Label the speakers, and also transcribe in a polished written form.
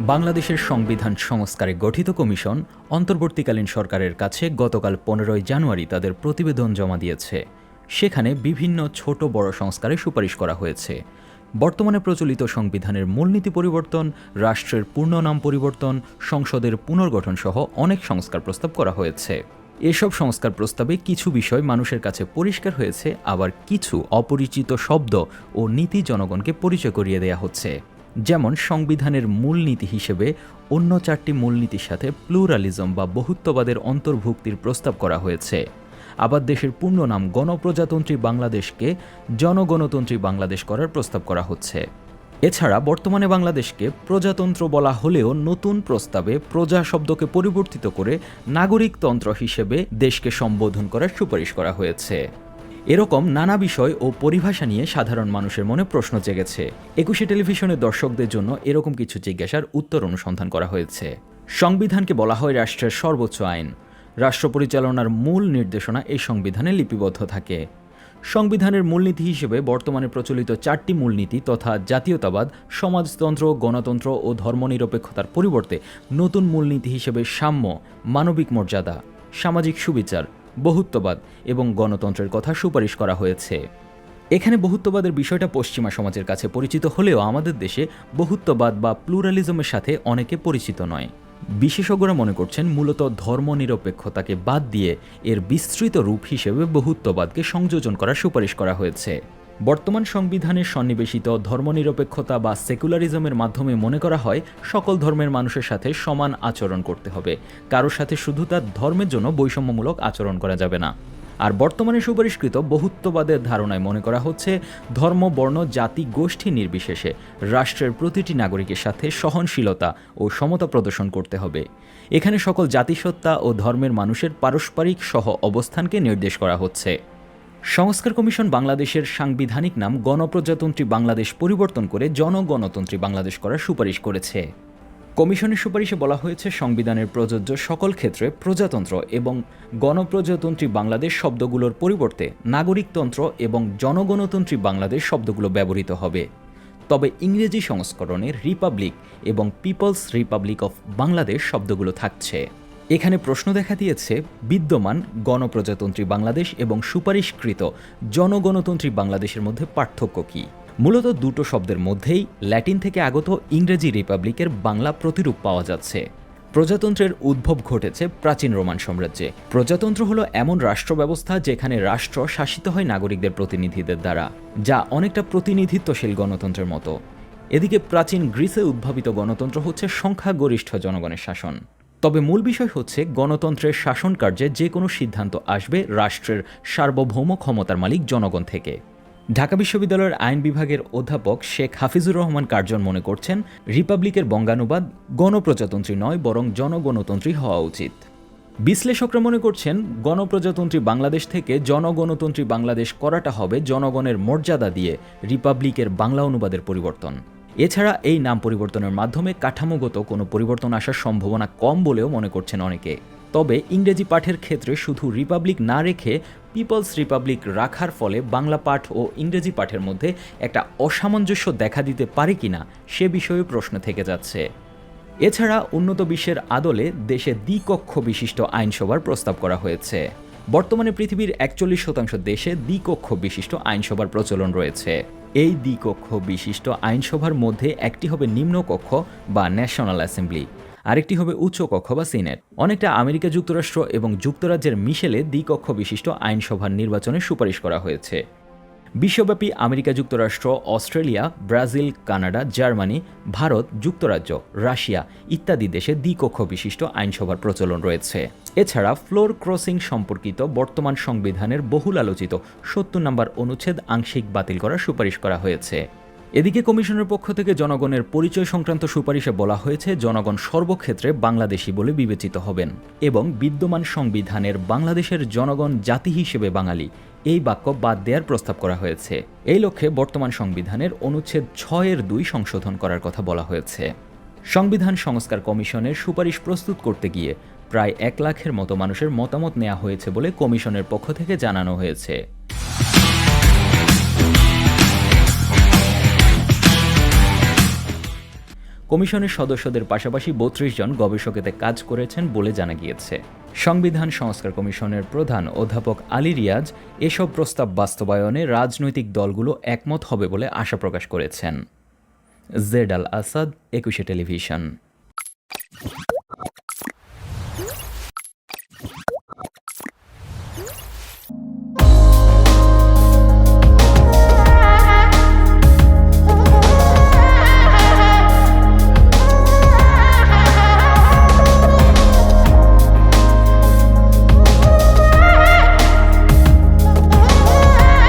Speaker 1: বাংলাদেশের সংবিধান সংস্কারে গঠিত কমিশন অন্তর্বর্তীকালীন সরকারের কাছে গতকাল 15 জানুয়ারি তাদের প্রতিবেদন জমা দিয়েছে। সেখানে বিভিন্ন ছোট বড় সংস্কারের সুপারিশ করা হয়েছে। বর্তমানে প্রচলিত সংবিধানের মূলনীতি পরিবর্তন, রাষ্ট্রের পূর্ণ নাম পরিবর্তন, সংসদের পুনর্গঠন সহ অনেক সংস্কার প্রস্তাব করা হয়েছে। এসব সংস্কার প্রস্তাবে কিছু বিষয় মানুষের কাছে পরিষ্কার হয়েছে, আবার কিছু অপরিচিত শব্দ ও নীতি জনগণকে পরিচয় করিয়ে দেয়া হচ্ছে। যেমন সংবিধানের মূলনীতি হিসেবে অন্য 4টি মূলনীতির সাথে প্লুরালিজম বা বহুত্ববাদের অন্তর্ভুক্তির প্রস্তাব করা হয়েছে। আবার দেশের পূর্ণ নাম গণপ্রজাতন্ত্রী বাংলাদেশকে জনগণতন্ত্রী বাংলাদেশ করার প্রস্তাব করা হচ্ছে। এছাড়া বর্তমানে বাংলাদেশকে প্রজাতন্ত্র বলা হলেও নতুন প্রস্তাবে প্রজা শব্দকে পরিবর্তিত করে নাগরিকতন্ত্র হিসেবে দেশকে সম্বোধন করার সুপারিশ করা হয়েছে। এরকম নানা বিষয় ও পরিভাষা নিয়ে সাধারণ মানুষের মনে প্রশ্ন জেগেছে। 21 টেলিভিশনের দর্শকদের জন্য এরকম কিছু জিজ্ঞাসার উত্তর অনুসন্ধান করা হয়েছে। সংবিধানকে বলা হয় রাষ্ট্রের সর্বোচ্চ আইন। রাষ্ট্র পরিচালনার মূল নির্দেশনা এই সংবিধানে লিপিবদ্ধ থাকে। সংবিধানের মূলনীতি হিসেবে বর্তমানে প্রচলিত 4টি মূলনীতি তথা জাতীয়তাবাদ, সমাজতন্ত্র, গণতন্ত্র ও ধর্মনিরপেক্ষতার পরিবর্তে নতুন মূলনীতি হিসেবে সাম্য, মানবিক মর্যাদা, সামাজিক সুবিচার, বহুত্ববাদ এবং গণতন্ত্রের কথা সুপারিশ করা হয়েছে। এখানে বহুত্ববাদের বিষয়টা পশ্চিমা সমাজের কাছে পরিচিত হলেও আমাদের দেশে বহুত্ববাদ বা প্লুরালিজমের সাথে অনেকে পরিচিত নয়। বিশেষজ্ঞরা মনে করছেন মূলত ধর্মনিরপেক্ষতাকে বাদ দিয়ে এর বিস্তৃত রূপ হিসেবে বহুত্ববাদকে সংযোজন করার সুপারিশ করা হয়েছে। বর্তমান সংবিধানে সন্নিবেশিত ধর্মনিরপেক্ষতা বা সেকুলারিজমের মাধ্যমে মনে করা হয় সকল ধর্মের মানুষের সাথে সমান আচরণ করতে হবে, কারোর সাথে শুধু তার ধর্মের জন্য বৈষম্যমূলক আচরণ করা যাবে না। আর বর্তমানে সুপারিশকৃত বহুত্ববাদের ধারণায় মনে করা হচ্ছে ধর্ম, বর্ণ, জাতি, গোষ্ঠী নির্বিশেষে রাষ্ট্রের প্রতিটি নাগরিকের সাথে সহনশীলতা ও সমতা প্রদর্শন করতে হবে। এখানে সকল জাতিসত্তা ও ধর্মের মানুষের পারস্পরিক সহ অবস্থানকে নির্দেশ করা হচ্ছে। সংস্কার কমিশন বাংলাদেশের সাংবিধানিক নাম গণপ্রজাতন্ত্রী বাংলাদেশ পরিবর্তন করে জনগণতন্ত্রী বাংলাদেশ করার সুপারিশ করেছে। কমিশনের সুপারিশে বলা হয়েছে সংবিধানের প্রযোজ্য সকল ক্ষেত্রে প্রজাতন্ত্র এবং গণপ্রজাতন্ত্রী বাংলাদেশ শব্দগুলোর পরিবর্তে নাগরিকতন্ত্র এবং জনগণতন্ত্রী বাংলাদেশ শব্দগুলো ব্যবহৃত হবে। তবে ইংরেজি সংস্করণে রিপাবলিক এবং পিপলস রিপাবলিক অফ বাংলাদেশ শব্দগুলো থাকছে। এখানে প্রশ্ন দেখা দিয়েছে বিদ্যমান গণপ্রজাতন্ত্রী বাংলাদেশ এবং সুপারিশকৃত জনগণতন্ত্রী বাংলাদেশের মধ্যে পার্থক্য কী। মূলত দুটো শব্দের মধ্যেই ল্যাটিন থেকে আগত ইংরেজি রিপাবলিকের বাংলা প্রতিরূপ পাওয়া যাচ্ছে। প্রজাতন্ত্রের উদ্ভব ঘটেছে প্রাচীন রোমান সাম্রাজ্যে। প্রজাতন্ত্র হলো এমন রাষ্ট্র ব্যবস্থা যেখানে রাষ্ট্র শাসিত হয় নাগরিকদের প্রতিনিধিদের দ্বারা, যা অনেকটা প্রতিনিধিত্বশীল গণতন্ত্রের মতো। এদিকে প্রাচীন গ্রিসে উদ্ভাবিত গণতন্ত্র হচ্ছে সংখ্যাগরিষ্ঠ জনগণের শাসন। তবে মূল বিষয় হচ্ছে গণতন্ত্রের শাসন কার্যে যে কোনো সিদ্ধান্ত আসবে রাষ্ট্রের সার্বভৌম ক্ষমতার মালিক জনগণ থেকে। ঢাকা বিশ্ববিদ্যালয়ের আইন বিভাগের অধ্যাপক শেখ হাফিজুর রহমান কার্জন মনে করছেন রিপাবলিকের বঙ্গানুবাদ গণপ্রজাতন্ত্রী নয় বরং জনগণতন্ত্রী হওয়া উচিত। বিশ্লেষকরা মনে করছেন গণপ্রজাতন্ত্রী বাংলাদেশ থেকে জনগণতন্ত্রী বাংলাদেশ করাটা হবে জনগণের মর্যাদা দিয়ে রিপাবলিকের বাংলা অনুবাদের পরিবর্তন। এছাড়া এই নাম পরিবর্তনের মাধ্যমে কাঠামোগত কোনো পরিবর্তন আসার সম্ভাবনা কম বলেও মনে করছেন অনেকে। তবে ইংরেজি পাঠের ক্ষেত্রে শুধু রিপাবলিক না রেখে পিপলস রিপাবলিক রাখার ফলে বাংলা পাঠ ও ইংরেজি পাঠের মধ্যে একটা অসামঞ্জস্য দেখা দিতে পারে কিনা সে বিষয়ে প্রশ্ন থেকে যাচ্ছে। এছাড়া উন্নত বিশ্বের আদলে দেশে দ্বিকক্ষ বিশিষ্ট আইনসভার প্রস্তাব করা হয়েছে। বর্তমানে পৃথিবীর 41% দেশে দ্বিকক্ষ বিশিষ্ট আইনসভার প্রচলন রয়েছে। এই দ্বিকক্ষ বিশিষ্ট আইনসভার মধ্যে একটি হবে নিম্নকক্ষ বা ন্যাশনাল অ্যাসেম্বলি, আরেকটি হবে উচ্চকক্ষ বা সিনেট। অনেকটা আমেরিকা যুক্তরাষ্ট্র এবং যুক্তরাজ্যের মিশেলে দ্বিকক্ষ বিশিষ্ট আইনসভার নির্বাচনের সুপারিশ করা হয়েছে। বিশ্বব্যাপী আমেরিকা যুক্তরাষ্ট্র, Australia, Brazil, Canada, Germany, Bharat, যুক্তরাজ্য, রাশিয়া ইত্যাদি দেশে দ্বিকক্ষ বিশিষ্ট আইনসভার প্রচলন রয়েছে। এছাড়া ফ্লোর ক্রসিং সম্পর্কিত বর্তমান সংবিধানের বহুল আলোচিত 70 নম্বর অনুচ্ছেদ আংশিক বাতিল করার সুপারিশ করা হয়েছে। এদিকে কমিশনের পক্ষ থেকে জনগণের পরিচয় সংক্রান্ত সুপারিশে বলা হয়েছে জনগণ সর্বক্ষেত্রে বাংলাদেশী বলে বিবেচিত হবেন এবং বিদ্যমান সংবিধানের বাংলাদেশের জনগণ জাতি হিসেবে বাঙালি এই বাক্য বাদ দেওয়ার প্রস্তাব করা হয়েছে। এই লক্ষ্যে বর্তমান সংবিধানের অনুচ্ছেদ 6(2) সংশোধন করার কথা বলা হয়েছে। সংবিধান সংস্কার কমিশনের সুপারিশ প্রস্তুত করতে গিয়ে প্রায় 1 লাখের মতো মানুষের মতামত নেওয়া হয়েছে বলে কমিশনের পক্ষ থেকে জানানো হয়েছে। কমিশনের সদস্যদের পাশাপাশি ৩২ জন গবেষক এতে কাজ করেছেন বলে জানা গিয়েছে। সংবিধান সংস্কার কমিশনের প্রধান অধ্যাপক আলী রিয়াজ এসব প্রস্তাব বাস্তবায়নে রাজনৈতিক দলগুলো একমত হবে বলে আশা প্রকাশ করেছেন। জেড আল আসাদ, ২১ টেলিভিশন।